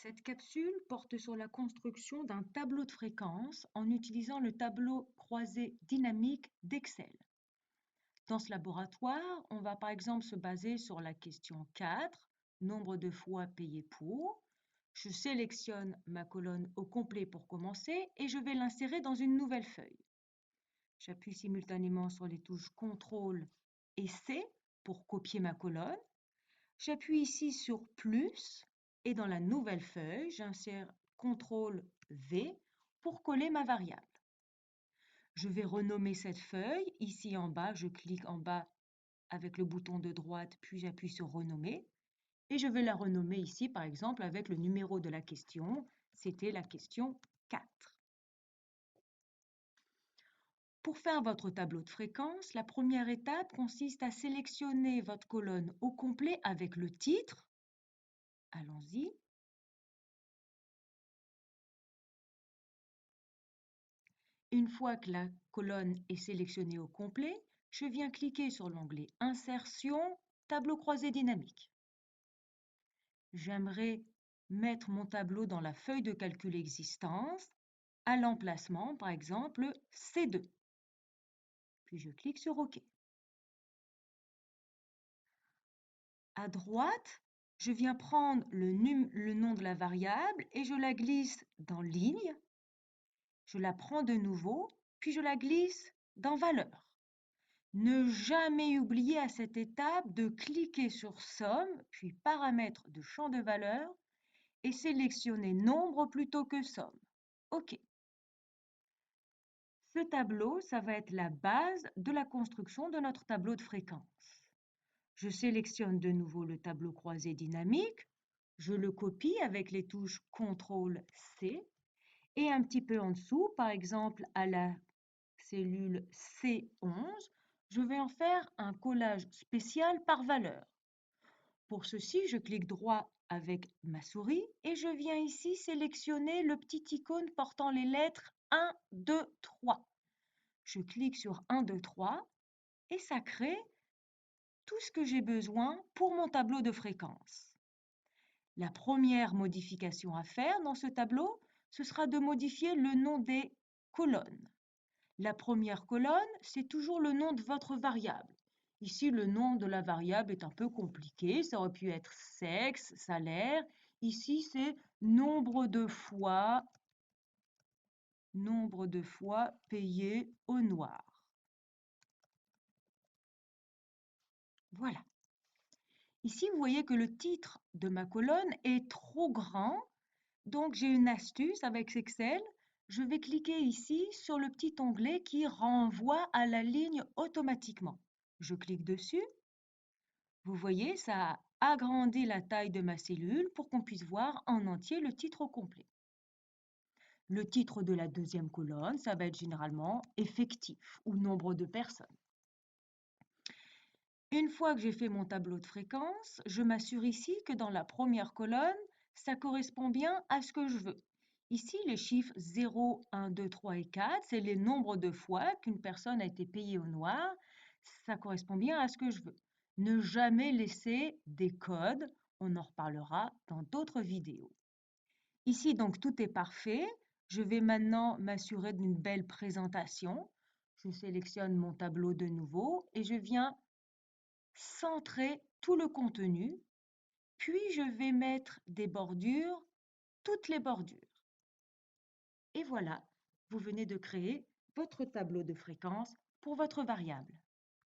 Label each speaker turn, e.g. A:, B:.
A: Cette capsule porte sur la construction d'un tableau de fréquences en utilisant le tableau croisé dynamique d'Excel. Dans ce laboratoire, on va par exemple se baser sur la question 4, nombre de fois payé pour. Je sélectionne ma colonne au complet pour commencer et je vais l'insérer dans une nouvelle feuille. J'appuie simultanément sur les touches CTRL et C pour copier ma colonne. J'appuie ici sur plus et dans la nouvelle feuille, j'insère CTRL V pour coller ma variable. Je vais renommer cette feuille. Ici en bas, je clique en bas avec le bouton de droite, puis j'appuie sur renommer. Et je vais la renommer ici, par exemple, avec le numéro de la question. C'était la question 4. Pour faire votre tableau de fréquences, la première étape consiste à sélectionner votre colonne au complet avec le titre. Allons-y. Une fois que la colonne est sélectionnée au complet, je viens cliquer sur l'onglet Insertion, tableau croisé dynamique. J'aimerais mettre mon tableau dans la feuille de calcul existence, à l'emplacement, par exemple, C2. Puis je clique sur OK. À droite, je viens prendre le nom de la variable et je la glisse dans ligne. Je la prends de nouveau, puis je la glisse dans valeur. Ne jamais oublier à cette étape de cliquer sur Somme, puis Paramètres de champ de valeur et sélectionner Nombre plutôt que Somme. OK. Ce tableau, ça va être la base de la construction de notre tableau de fréquences. Je sélectionne de nouveau le tableau croisé dynamique, je le copie avec les touches CTRL-C et un petit peu en dessous, par exemple à la cellule C11, je vais en faire un collage spécial par valeur. Pour ceci, je clique droit avec ma souris et je viens ici sélectionner le petit icône portant les lettres 1, 2, 3. Je clique sur 1, 2, 3 et ça crée tout ce que j'ai besoin pour mon tableau de fréquences. La première modification à faire dans ce tableau, ce sera de modifier le nom des colonnes. La première colonne, c'est toujours le nom de votre variable. Ici, le nom de la variable est un peu compliqué. Ça aurait pu être sexe, salaire. Ici, c'est nombre de fois payé au noir. Voilà. Ici, vous voyez que le titre de ma colonne est trop grand. Donc, j'ai une astuce avec Excel. Je vais cliquer ici sur le petit onglet qui renvoie à la ligne automatiquement. Je clique dessus. Vous voyez, ça a agrandi la taille de ma cellule pour qu'on puisse voir en entier le titre au complet. Le titre de la deuxième colonne, ça va être généralement effectif ou nombre de personnes. Une fois que j'ai fait mon tableau de fréquences, je m'assure ici que dans la première colonne, ça correspond bien à ce que je veux. Ici, les chiffres 0, 1, 2, 3 et 4, c'est les nombres de fois qu'une personne a été payée au noir. Ça correspond bien à ce que je veux. Ne jamais laisser des codes, on en reparlera dans d'autres vidéos. Ici, donc, tout est parfait. Je vais maintenant m'assurer d'une belle présentation. Je sélectionne mon tableau de nouveau et je viens centrer tout le contenu, puis je vais mettre des bordures, toutes les bordures. Et voilà, vous venez de créer votre tableau de fréquences pour votre variable.